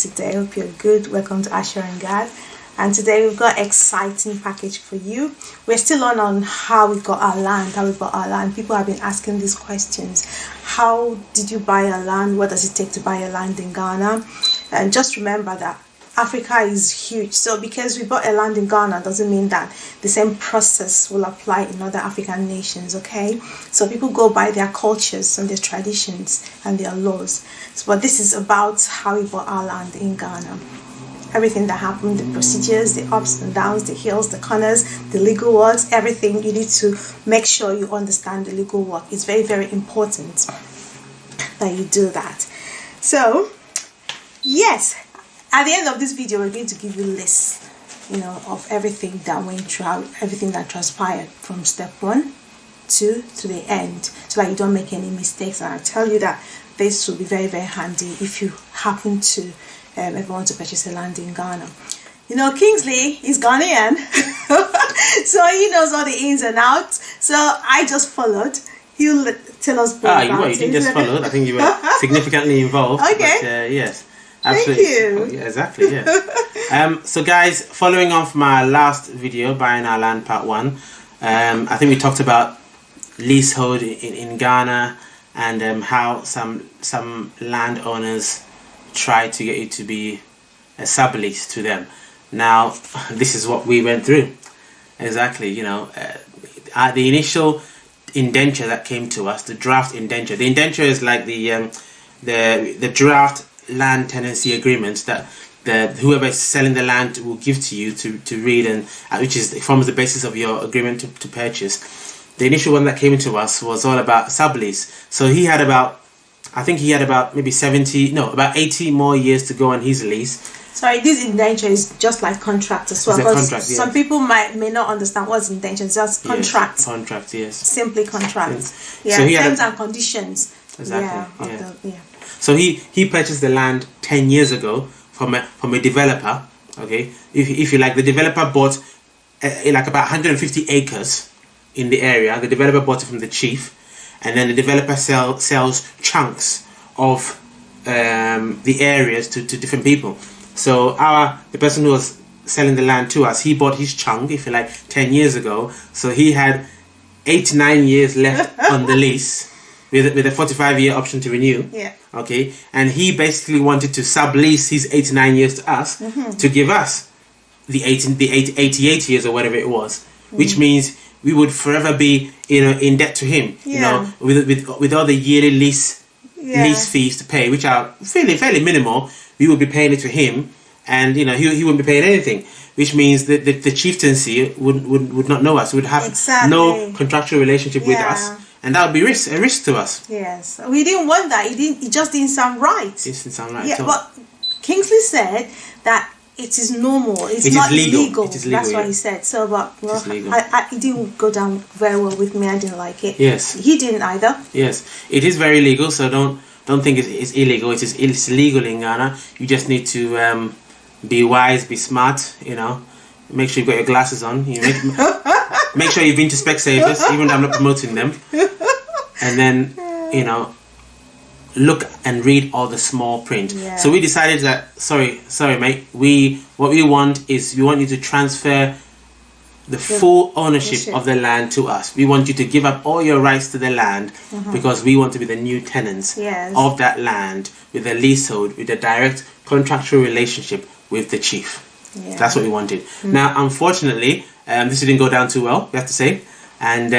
today? Hope you're good. Welcome to Asher and God. And today we've got an exciting package for you. We're still on how we got our land, People have been asking these questions. How did you buy a land? What does it take to buy a land in Ghana? And just remember that Africa is huge. So because we bought a land in Ghana doesn't mean that the same process will apply in other African nations, okay? So people go by their cultures and their traditions and their laws. But this is about how we bought our land in Ghana. Everything that happened, the procedures, the ups and downs, the hills, the corners, the legal works, everything. You need to make sure you understand the legal work. It's very, very important that you do that. So, yes, at the end of this video, we're going to give you a list, of everything that went through, everything that transpired from step 1 to the end, so that you don't make any mistakes. And I tell you that this will be very, very handy if you happen to ever want to purchase a land in Ghana. Kingsley is Ghanaian, so he knows all the ins and outs. So I just followed. He'll tell us more about it. You didn't just follow. I think you were significantly involved. Okay. But, yes. Absolutely. Thank you. Oh, yeah, exactly. Yeah. So, guys, following on from our last video, buying our land, part 1, I think we talked about leasehold in Ghana and how some landowners try to get you to be a sublease to them. Now, this is what we went through. Exactly. The initial indenture that came to us, the draft indenture. The indenture is like the draft land tenancy agreement that whoever is selling the land will give to you to read, and which forms the basis of your agreement to purchase. The initial one that came to us was all about sublease. So he had about maybe 80 more years to go on his lease. Sorry, this indenture is just like contract as well. It's a contract, yes. Some people may not understand what's indenture. It's just contract. Yes, contract, yes. Simply contract. Yes. Yeah, so terms and conditions. Exactly. Yeah. So he purchased the land 10 years ago from a developer. Okay, if you like, the developer bought like about 150 acres in the area. The developer bought it from the chief, and then the developer sells chunks of the areas to different people. So the person who was selling the land to us, he bought his chunk, if you like, 10 years ago. So he had 8-9 years left on the lease with a 45-year option to renew. Yeah. Okay, and he basically wanted to sublease his 8-9 years to us to give us the 88 years or whatever it was, which means we would forever be in debt to him. With all the yearly lease fees to pay, which are fairly minimal. We would be paying it to him, and he wouldn't be paying anything, which means that the chieftaincy would not know us, would have no contractual relationship with us, and that would be a risk to us. Yes, we didn't want that. It just didn't sound right. It didn't sound right at all. But Kingsley said that it is normal. It's not illegal. It is legal. That's what he said. So, but it didn't go down very well with me. I didn't like it. Yes. He didn't either. Yes, it is very legal. So don't think it's illegal. It's legal in Ghana. You just need to be wise, be smart. Make sure you've got your glasses on. Make sure you've been to Specsavers, even though I'm not promoting them. And then look and read all the small print. Yeah. So we decided that sorry mate, what we want is we want you to transfer the full ownership of the land to us. We want you to give up all your rights to the land because we want to be the new tenants of that land with a leasehold, with a direct contractual relationship with the chief. Yeah. That's what we wanted. Now, unfortunately, this didn't go down too well, we have to say, and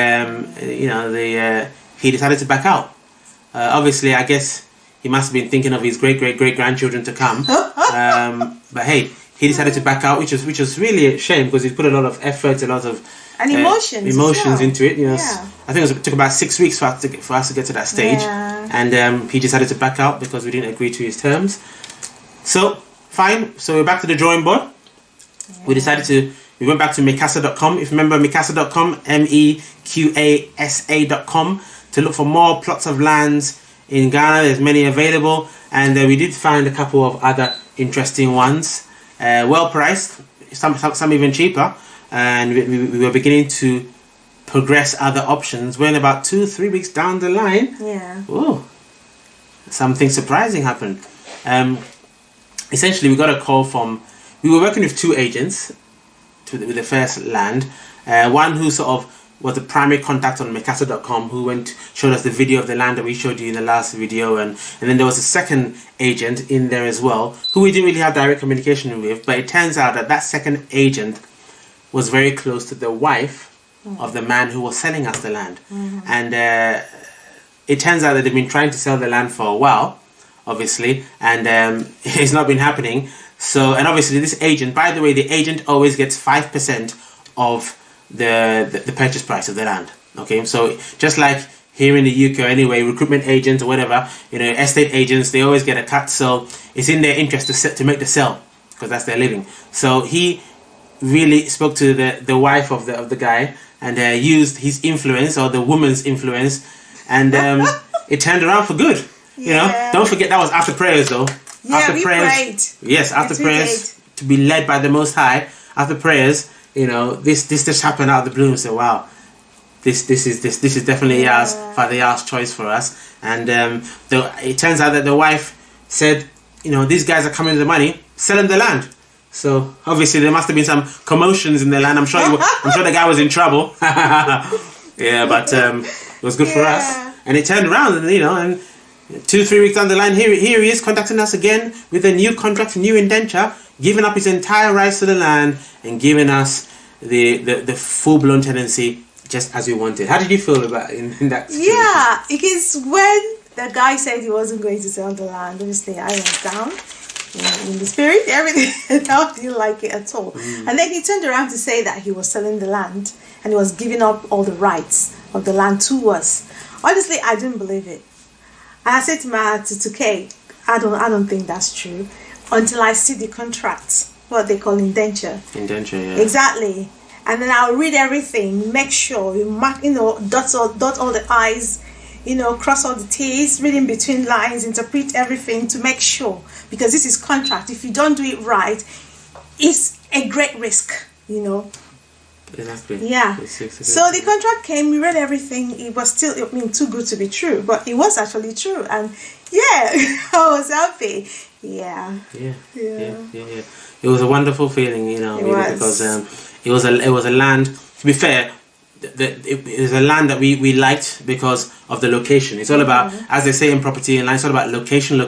he decided to back out. Obviously, I guess he must have been thinking of his great grandchildren to come. But hey, he decided to back out, which was really a shame because he put a lot of effort, a lot of emotions into it. I think it took about 6 weeks for us to get to that stage, and he decided to back out because we didn't agree to his terms. So fine. So we're back to the drawing board. We went back to Mekasa.com. If you remember Mekasa.com, MEQASA.com, to look for more plots of lands in Ghana. There's many available, and we did find a couple of other interesting ones, well priced, some even cheaper, and we were beginning to progress other options. When about 2-3 weeks down the line, something surprising happened. essentially we got a call from. We were working with two agents with the first land. One who sort of was the primary contact on Mikasa.com, who showed us the video of the land that we showed you in the last video, and then there was a second agent in there as well, who we didn't really have direct communication with, but it turns out that second agent was very close to the wife of the man who was selling us the land. And it turns out that they've been trying to sell the land for a while, obviously, and it's not been happening. So, and obviously this agent, by the way, the agent always gets 5% of the purchase price of the land. Okay, so just like here in the UK or anyway, recruitment agents or whatever, estate agents, they always get a cut. So it's in their interest to make the sale, because that's their living. So he really spoke to the wife of the guy, and used his influence, or the woman's influence, and it turned around for good. Don't forget that was after prayers though. Yeah, after we prayers, prayed. Yes, after prayers, to be led by the Most High. After prayers, this just happened out of the blue, and said, wow, this is definitely Father Yah's choice for us. And it turns out that the wife said, these guys are coming to the money, sell them the land. So obviously there must have been some commotions in the land. I'm sure the guy was in trouble. Yeah, but it was good for us. And it turned around, and 2-3 weeks down the line, here he is contacting us again with a new contract, a new indenture, giving up his entire rights to the land and giving us the full-blown tenancy just as we wanted. How did you feel about in that situation? Yeah, because when the guy said he wasn't going to sell the land, obviously I went down in the spirit, everything. I didn't like it at all. And then he turned around to say that he was selling the land and he was giving up all the rights of the land to us. Honestly, I didn't believe it. And I said to Kay, I don't think that's true until I see the contract, what they call indenture. Indenture, yeah. Exactly. And then I'll read everything, make sure you mark, dot all the I's, cross all the T's, read in between lines, interpret everything to make sure, because this is contract. If you don't do it right, it's a great risk, Exactly. Yeah. So the contract came, we read everything. It was still, too good to be true, but it was actually true. And I was happy. Yeah. It was a wonderful feeling, because it was a land. To be fair, it was a land that we liked because of the location. It's all about, as they say in property and land, it's all about location.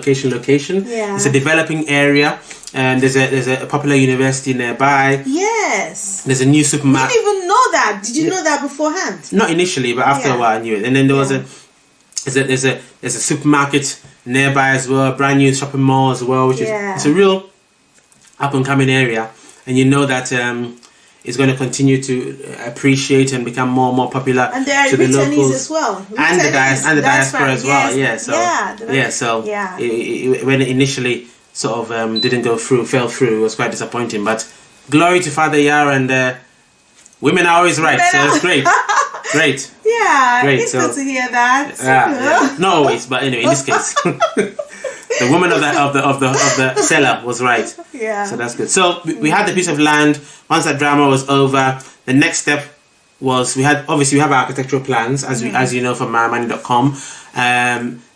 Yeah. It's a developing area, and there's a popular university nearby. Yes. There's a new supermarket. You didn't even know that. Did you know that beforehand? Not initially, but after a while I knew it. And then there was there's a supermarket nearby as well, a brand new shopping mall as well, which is it's a real up and coming area, and that is going to continue to appreciate and become more and more popular. And there are to the returnees locals as well. And the diaspora as well. When it initially sort of didn't go through, fell through, it was quite disappointing. But glory to Father Yah, and women are always right, so it's great. Great. Yeah, great. It's good to hear that. Yeah. Not always, but anyway, in this case. The woman of the seller was right. Yeah. So that's good. So we had the piece of land. Once that drama was over, the next step was we have our architectural plans, as you know from mymoney.com.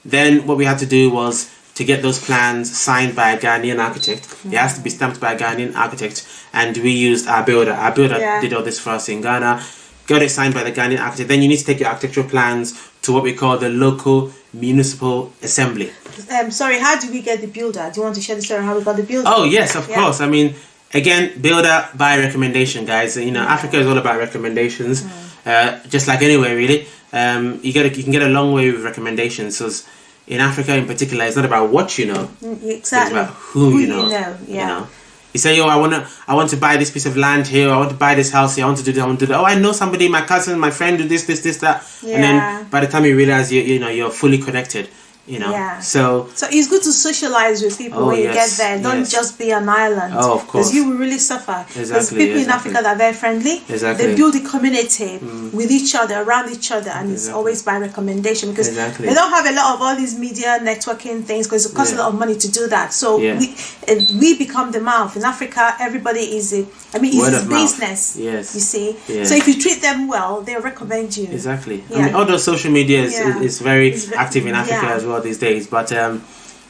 Then what we had to do was to get those plans signed by a Ghanaian architect. It has to be stamped by a Ghanaian architect, and we used our builder. Our builder did all this for us in Ghana. Got it signed by the Ghanaian architect. Then you need to take your architectural plans to what we call the local municipal assembly. Sorry, how did we get the builder? Do you want to share the story how we got the builder? Oh yes, of course. Again, builder by recommendation, guys. Africa is all about recommendations. Just like anywhere, really. You can get a long way with recommendations. So in Africa, in particular, it's not about what you know. Exactly. It's about who you know. You say, I want to buy this piece of land here. I want to buy this house here. I want to do this. I want to do that. Oh, I know somebody, my cousin, my friend, do this, that. Yeah. And then by the time you realize you're fully connected. So it's good to socialize with people when you get there. Don't just be an island. Oh, of course. Because you will really suffer. Exactly. There's people in Africa that are very friendly. Exactly. They build a community with each other, around each other, and it's always by recommendation, because they don't have a lot of all these media networking things, because it costs a lot of money to do that. So we become the mouth. In Africa, everybody is it's business. Yes. You see? Yeah. So if you treat them well, they'll recommend you. Exactly. Yeah. Although social media is very active in Africa as well these days, but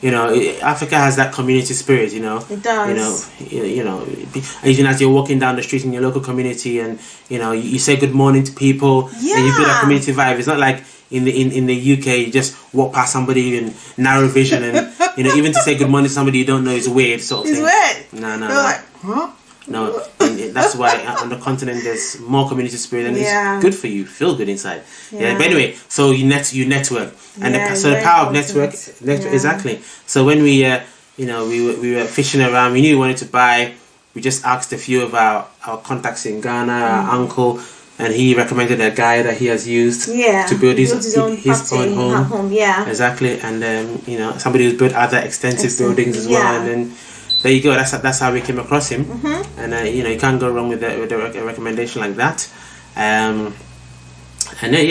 Africa has that community spirit. It does. Even as you're walking down the street in your local community, and you say good morning to people, and you build a community vibe. It's not like in the UK, you just walk past somebody in narrow vision, and even to say good morning to somebody you don't know is weird, sort of thing. It's weird. No. You're like, huh? No, and that's why on the continent there's more community spirit, and it's good for you. Feel good inside. Yeah. But anyway, so you network, and the power of network. Exactly. So when we we were fishing around, we knew we wanted to buy. We just asked a few of our contacts in Ghana, our uncle, and he recommended a guy that he has used to build his own home. Yeah, exactly. And somebody who's built other extensive buildings as well, and then. There you go. That's how we came across him, and you can't go wrong with a recommendation like that.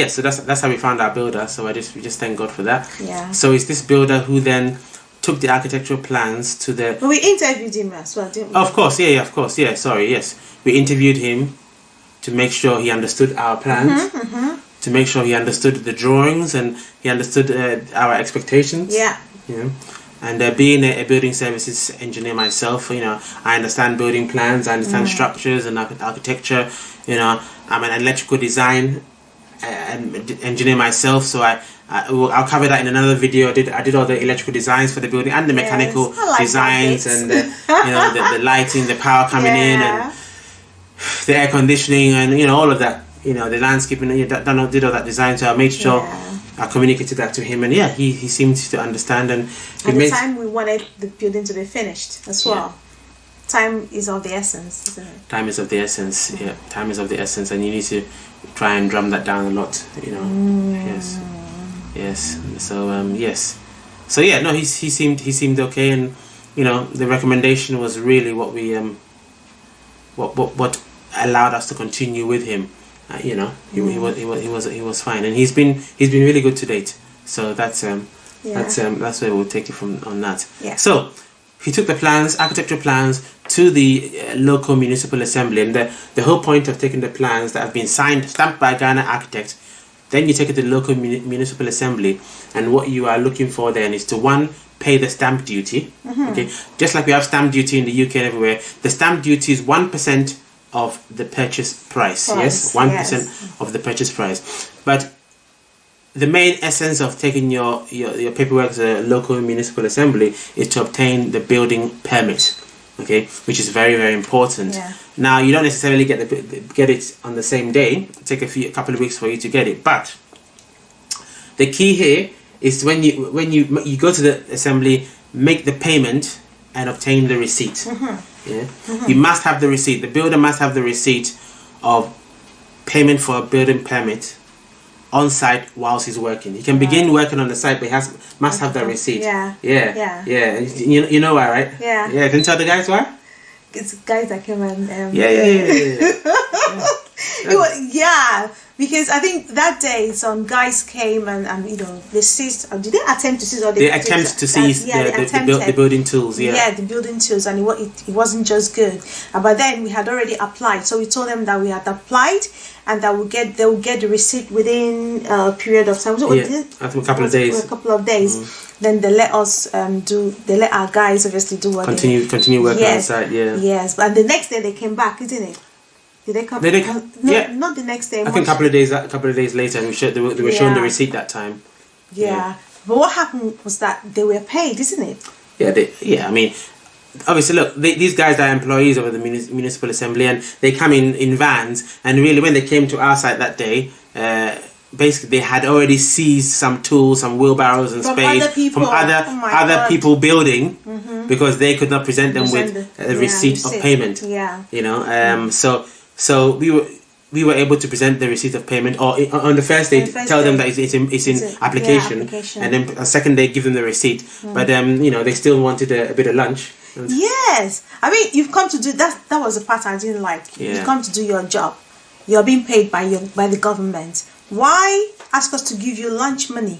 So that's how we found our builder. So we just thank God for that. Yeah. So it's this builder who then took the architectural plans to the. But we interviewed him as well, didn't we? Of course, of course, Sorry, yes, we interviewed him to make sure he understood our plans, to make sure he understood the drawings and he understood our expectations. Yeah. And being a building services engineer myself, I understand building plans, I understand structures and architecture. I'm an electrical design engineer myself, so I'll cover that in another video. I did all the electrical designs for the building and the mechanical designs and the lighting, the power coming in, and the air conditioning, and all of that. The landscaping. Did all that design, so I made sure. I communicated that to him, and he seemed to understand. And at the time, we wanted the building to be finished as well. Time is of the essence, isn't it? Time is of the essence. Yeah, time is of the essence, and you need to try and drum that down a lot. Yes. So yes. So no, he seemed okay, and the recommendation was really what we what allowed us to continue with him. He was fine, and he's been really good to date. So that's where we'll take it from on that. Yeah. So he took the architectural plans to the local municipal assembly, and the whole point of taking the plans that have been stamped by Ghana architects, then you take it to the local municipal assembly, and what you are looking for then is to pay the stamp duty. Okay, just like we have stamp duty in the UK and everywhere, the stamp duty is 1% of the purchase price. Yes, 1% of the purchase price. But the main essence of taking your paperwork to the local municipal assembly is to obtain the building permit. Okay, which is very, very important. Yeah. Now you don't necessarily get it on the same day. Take a couple of weeks for you to get it. But the key here is when you go to the assembly, make the payment and obtain the receipt. You must have the receipt. The builder must have the receipt of payment for a building permit on site whilst he's working. He can begin working on the site, but he must have that receipt. Yeah. You know why, right? Yeah. Can you tell the guys why? It's guys that came and because I think that day some guys came and they seized. Did they attempt to seize? Or they attempt to seize the building tools. Yeah, the building tools, and it wasn't just good. But then we had already applied, so we told them that we had applied and that they will get the receipt within a period of time. So I think a couple of days. A couple of days. Then they let us they let our guys obviously do what continue working on site. Yes, but the next day they came back, isn't it? Did they come? Not the next day. I think a couple of days later, and they were shown the receipt that time. Yeah. But what happened was that they were paid, isn't it? I mean, obviously, look, these guys are employees of the municipal assembly, and they come in vans. And really, when they came to our site that day, basically they had already seized some tools, some wheelbarrows and spades from other people building, because they could not present them with a receipt of payment. Yeah. So we were able to present the receipt of payment, or on the first day tell them that it's in application, and then a second day give them the receipt. But they still wanted a bit of lunch. Yes, I mean you've come to do that. That was the part I didn't like. You've come to do your job. You're being paid by the government. Why ask us to give you lunch money?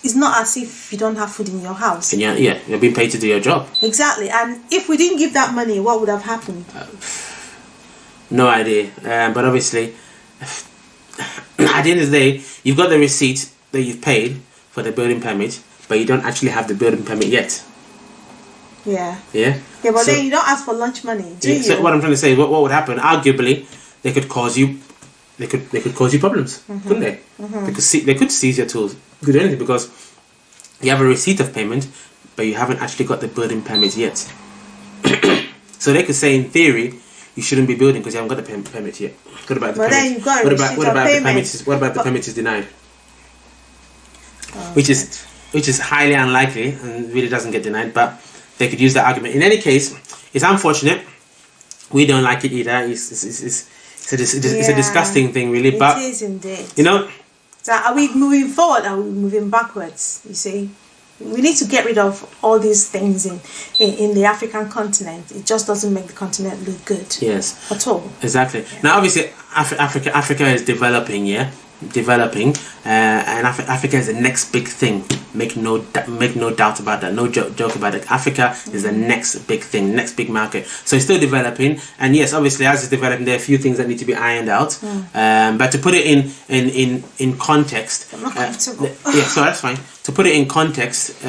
It's not as if you don't have food in your house. You're being paid to do your job. Exactly, and if we didn't give that money, what would have happened? No idea. But obviously, at the end of the day, you've got the receipt that you've paid for the building permit, but you don't actually have the building permit yet. Yeah. Yeah. Yeah, but then you don't ask for lunch money, do you? So what I'm trying to say, what would happen? Arguably, they could cause you problems, couldn't they? They could seize your tools, could do anything, because you have a receipt of payment, but you haven't actually got the building permit yet. So they could say, in theory, you shouldn't be building because you haven't got the permit yet. What about the But permit? then you've got what a about receipt what of about the payment. permit? What about the permit is denied? Oh, Which is highly unlikely and really doesn't get denied, but they could use that argument. In any case, it's unfortunate. We don't like it either. It's a disgusting thing, really. But it is indeed. you know, So are we moving forward? Or are we moving backwards? You see, we need to get rid of all these things in the African continent. It just doesn't make the continent look good. Yes, at all. Exactly. Yeah. Now, obviously, Africa is developing. Yeah, and Africa is the next big thing. Make no doubt about that. No joke about it. Africa is the next big thing, next big market. So it's still developing, and yes, obviously, as it's developing, there are a few things that need to be ironed out. But to put it in context, I'm not comfortable. yeah, so that's fine. To put it in context,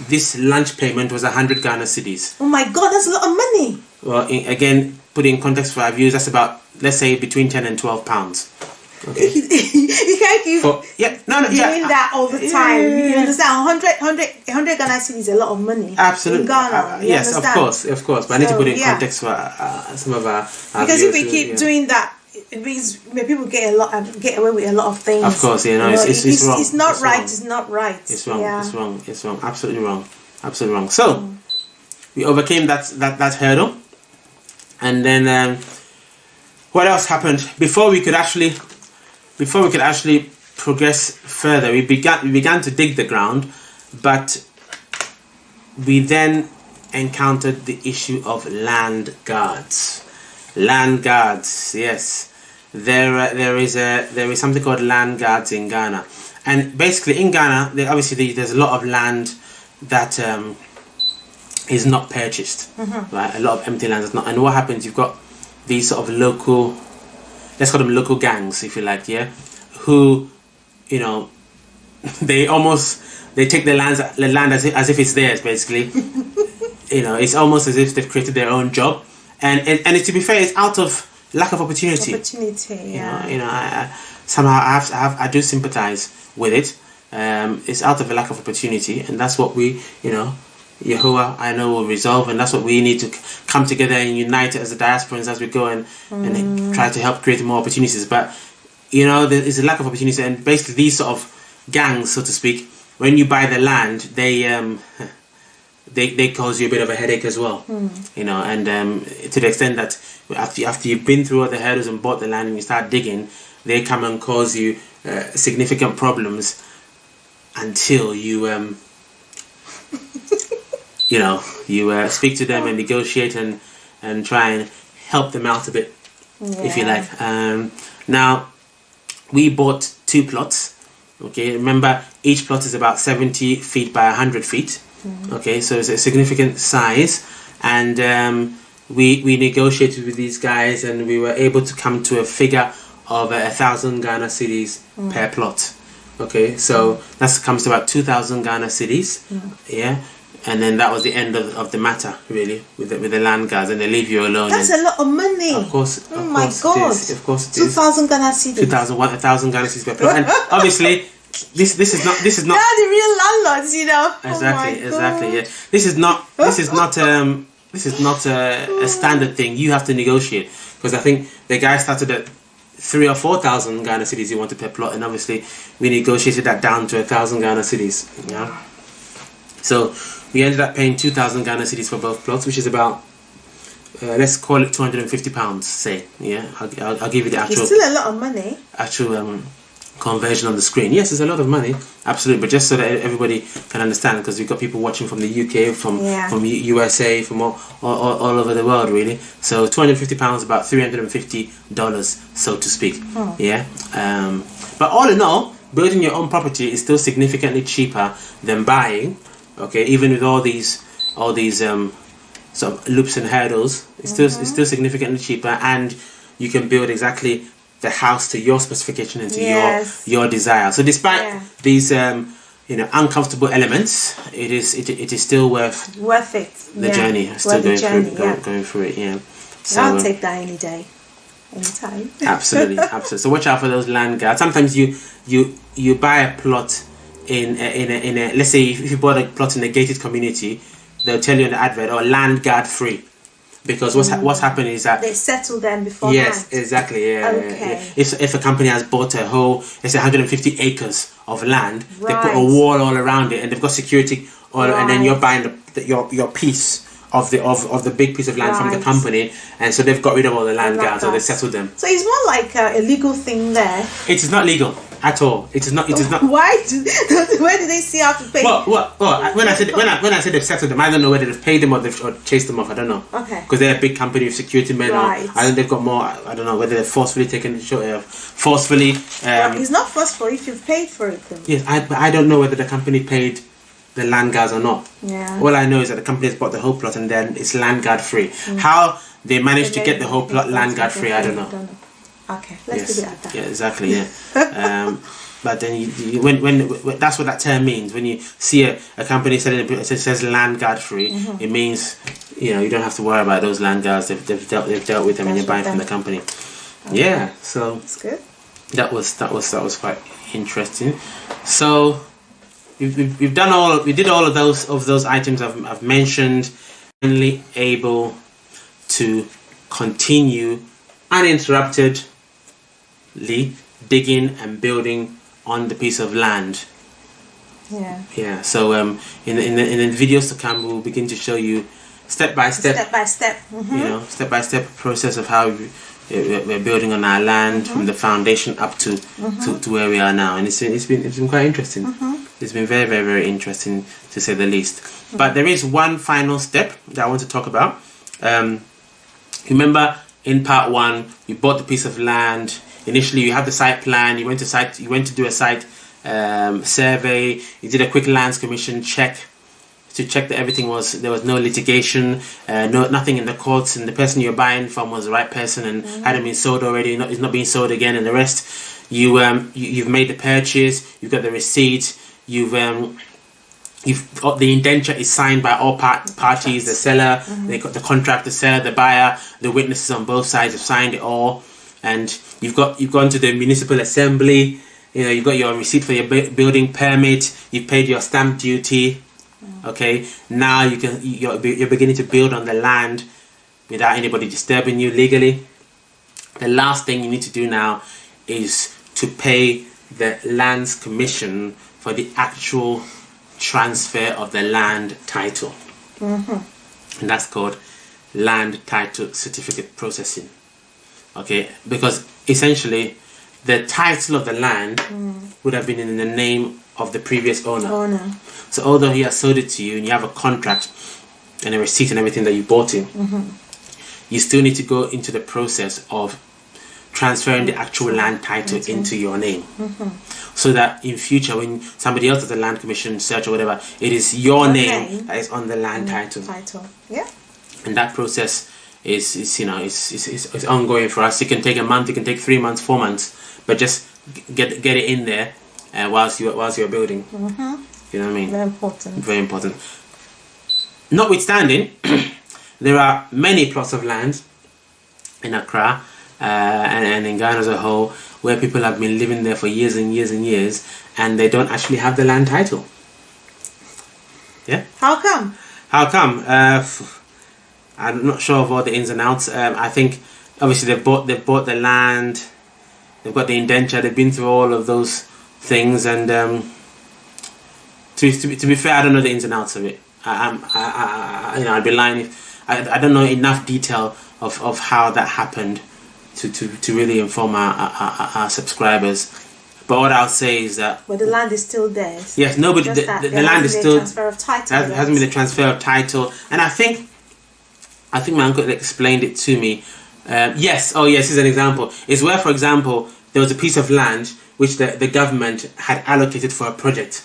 this lunch payment was 100 Ghana cedis. Oh my God, that's a lot of money. Well, again, put it in context for our viewers, that's about, let's say, between 10 and 12 pounds. Okay. You can't keep doing that all the time. You understand? 100 Ghana cedis is a lot of money. Absolutely. In Ghana. Yes, understand? of course. But I need to put it in context for some of our because viewers if we keep doing that, it means people get away with a lot of things. Of course, it's wrong. It's not right. Wrong. It's not right. It's wrong. Yeah. It's wrong. Absolutely wrong. So we overcame that hurdle, and then what else happened before we could actually progress further? We began to dig the ground, but we then encountered the issue of land guards. Land guards, yes. There is something called land guards in Ghana, and basically in Ghana, there's a lot of land that is not purchased, right? A lot of empty land is not. And what happens? You've got these sort of local, let's call them local gangs, if you like, yeah, who, they take the land as if it's theirs, basically. It's almost as if they've created their own job, and to be fair, it's out of lack of opportunity. Yeah. Somehow I do sympathize with it. It's out of a lack of opportunity, and that's what we, Yahuwah, I know, will resolve, and that's what we need to come together and unite as the diasporans as we go and try to help create more opportunities. But there is a lack of opportunity, and basically these sort of gangs, so to speak, when you buy the land, they cause you a bit of a headache as well, and to the extent that after you've been through all the hurdles and bought the land and you start digging, they come and cause you significant problems until you speak to them and negotiate and try and help them out a bit, if you like. Now, we bought 2 plots. Okay, remember each plot is about 70 feet by 100 feet. Okay, so it's a significant size, and we negotiated with these guys, and we were able to come to a figure of 1,000 Ghana cedis per plot. Okay, so that comes to about 2,000 Ghana cedis. Yeah. And then that was the end of the matter, really, with the land guards, and they leave you alone. That's a lot of money. Of course. Oh my God. Of course it is. 2,000 Ghana cedis. 1,000 Ghana cedis per plot. And obviously, this is not. They're the real landlords, Exactly. Oh my God. Yeah. This is not a standard thing. You have to negotiate, because I think the guy started at 3,000 or 4,000 Ghana cedis he wanted per plot, and obviously we negotiated that down to 1,000 Ghana cedis. Yeah. So we ended up paying 2,000 Ghana cedis for both plots, which is about, let's call it £250, say. Yeah, I'll give you the actual. It's still a lot of money. Actual conversion on the screen. Yes, it's a lot of money, absolutely. But just so that everybody can understand, because we've got people watching from the UK, from USA, from all over the world, really. So £250, about $350, so to speak. Yeah. But all in all, building your own property is still significantly cheaper than buying. Okay, even with all these sort of loops and hurdles, it's still significantly cheaper, and you can build exactly the house to your specification and to your desire. So despite these uncomfortable elements, it is still worth it. The journey. Still going through it. Yeah. So I'll take that any day, anytime. Absolutely. So watch out for those land guards. Sometimes you buy a plot in a let's say if you bought a plot in a gated community, they'll tell you in the advert, land guard free. Because what's happening is that they settle them beforehand. Yes, exactly. Yeah, okay. Yeah. If a company has bought a whole, it's 150 acres of land, right. They put a wall all around it, and they've got security and then you're buying your piece of the big piece of land from the company, and so they've got rid of all the land guards, so they settled them. So it's more like a legal thing there. It is not legal at all. It is not. Why do they see how to pay? Well, when I said they've settled them, I don't know whether they've paid them or they've chased them off. I don't know. Okay. Because they're a big company with security men. Right. I think they've got more. I don't know whether they're forcefully taken forcefully. It's not forceful if you've paid for it. Though. Yes, I don't know whether the company paid the land guards or not. Yeah. All I know is that the company has bought the whole plot and then it's land guard free. How they managed to get the whole plot land guard free, I don't know. Okay, let's leave it at that. Yeah, exactly. Yeah. But then when that's what that term means. When you see a company selling it says land guard free, it means you don't have to worry about those land guards. They've dealt with them, and you're buying from the company. Okay. Yeah. So that's good. That was quite interesting. So. We did all of those items I've mentioned. Finally able to continue uninterruptedly digging and building on the piece of land. Yeah. Yeah. So in the videos to come, we'll begin to show you step by step. Step by step process of how we're building on our land from the foundation up to where we are now, and it's been quite interesting. It's been very, very, very interesting to say the least. But there is one final step that I want to talk about. Remember in part 1, you bought the piece of land. Initially, you had the site plan. You went to do a site survey. You did a quick lands commission check to check that there was no litigation, nothing in the courts, and the person you're buying from was the right person and hadn't been sold already. It's not being sold again, and the rest. You've made the purchase. You've got the receipt. You've got the indenture is signed by all parties. The seller, they got the contract. The seller, the buyer, the witnesses on both sides have signed it all, and you've gone to the municipal assembly. You've got your receipt for your building permit. You've paid your stamp duty. Okay, now you're beginning to build on the land without anybody disturbing you legally. The last thing you need to do now is to pay the lands commission for the actual transfer of the land title. And that's called land title certificate processing. Okay, because essentially the title of the land would have been in the name of the previous owner. So although he has sold it to you and you have a contract and a receipt and everything that you bought it, you still need to go into the process of transferring the actual land title into your name, so that in future when somebody else does a land commission search or whatever, it is your name that is on the land title. Yeah. And that process is ongoing for us. It can take a month, it can take 3 months, 4 months, but just get it in there whilst you're building. You know what I mean? Very important. Notwithstanding, there are many plots of land in Accra and in Ghana as a whole where people have been living there for years and years and years, and they don't actually have the land title. Yeah? How come? I'm not sure of all the ins and outs. I think obviously they've bought the land, they've got the indenture, they've been through all of those things, and to be fair, I don't know the ins and outs of it. I'd be lying if I don't know enough detail of how that happened to really inform our subscribers. But what I'll say is that... But the land is still there. Yes, nobody... The land is still... Transfer of title. There hasn't been a transfer of title. And I think my uncle explained it to me. Yes, here's an example. It's where, for example, there was a piece of land which the government had allocated for a project.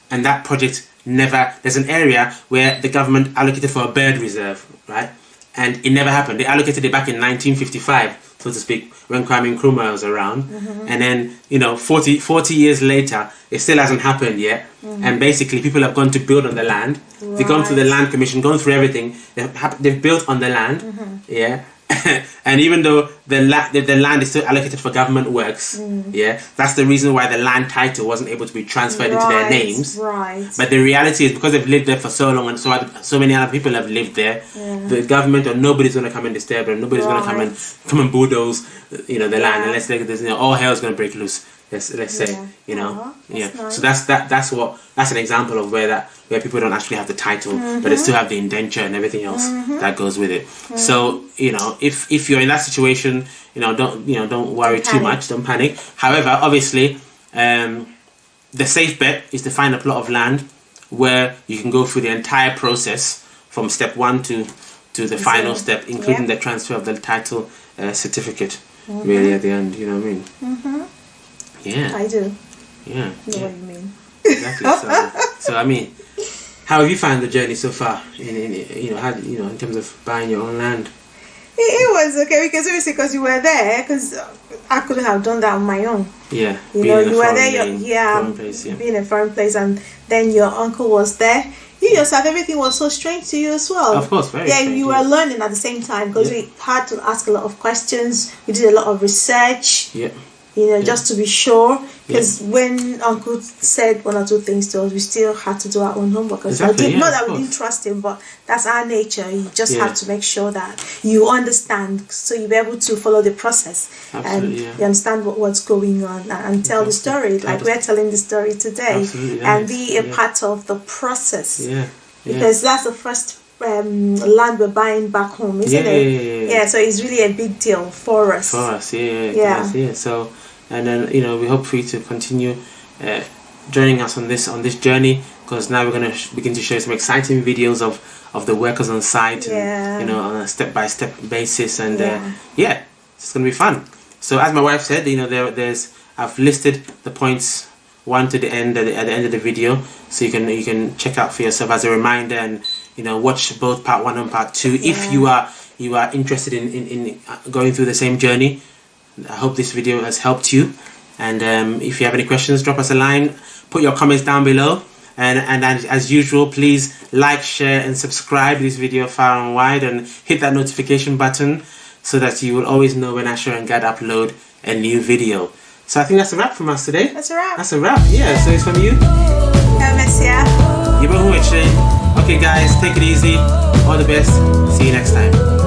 And that project never... There's an area where the government allocated for a bird reserve, right? And it never happened. They allocated it back in 1955. so to speak, when Kwame Nkrumah was around. And then, 40 years later, it still hasn't happened yet. And basically, people have gone to build on the land. Right. They've gone through the land commission, gone through everything. They've built on the land. Yeah. And even though the land is still allocated for government works, that's the reason why the land title wasn't able to be transferred into their names. Right. But the reality is, because they've lived there for so long, and so many other people have lived there, the government or nobody's going to come and disturb them. Nobody's going to come and bulldoze, the land, unless there's all hell's going to break loose. Let's say, Nice. So that's an example of where people don't actually have the title, but they still have the indenture and everything else that goes with it. So if you're in that situation, don't worry too much, don't panic. However, obviously, the safe bet is to find a plot of land where you can go through the entire process from step 1 to the final step, including the transfer of the title certificate. Really, at the end, you know what I mean? Yeah, I do. Yeah. Know what you mean. Exactly. So I mean, how have you found the journey so far? In terms of buying your own land. It was okay because you were there. Because I couldn't have done that on my own. Yeah. You were there. Being in a foreign place, and then your uncle was there. You yourself, everything was so strange to you as well. Of course, very strange. You were learning at the same time because we had to ask a lot of questions. We did a lot of research. Yeah. Just to be sure, because when Uncle said 1 or 2 things to us, we still had to do our own homework. Not that we didn't trust him, but that's our nature. You just have to make sure that you understand, so you'll be able to follow the process. Absolutely, and you understand what's going on and tell the story, like we're telling the story today, and be a part of the process. Because that's the first land we're buying back home, isn't it? Yeah. So it's really a big deal for us. So, and then we hope for you to continue joining us on this journey, because now we're going to begin to show some exciting videos of the workers on site, and on a step-by-step basis, and it's going to be fun. So as my wife said, I've listed the points 1 to the end at the end of the video, so you can check out for yourself as a reminder, and watch both part 1 and part 2 if you are interested in going through the same journey. I hope this video has helped you, and if you have any questions, drop us a line, put your comments down below, and as usual, please like, share and subscribe this video far and wide, and hit that notification button so that you will always know when Asher and Gad upload a new video. So I think that's a wrap from us today. That's a wrap. Yeah, so it's from you. Okay guys, take it easy. All the best. See you next time.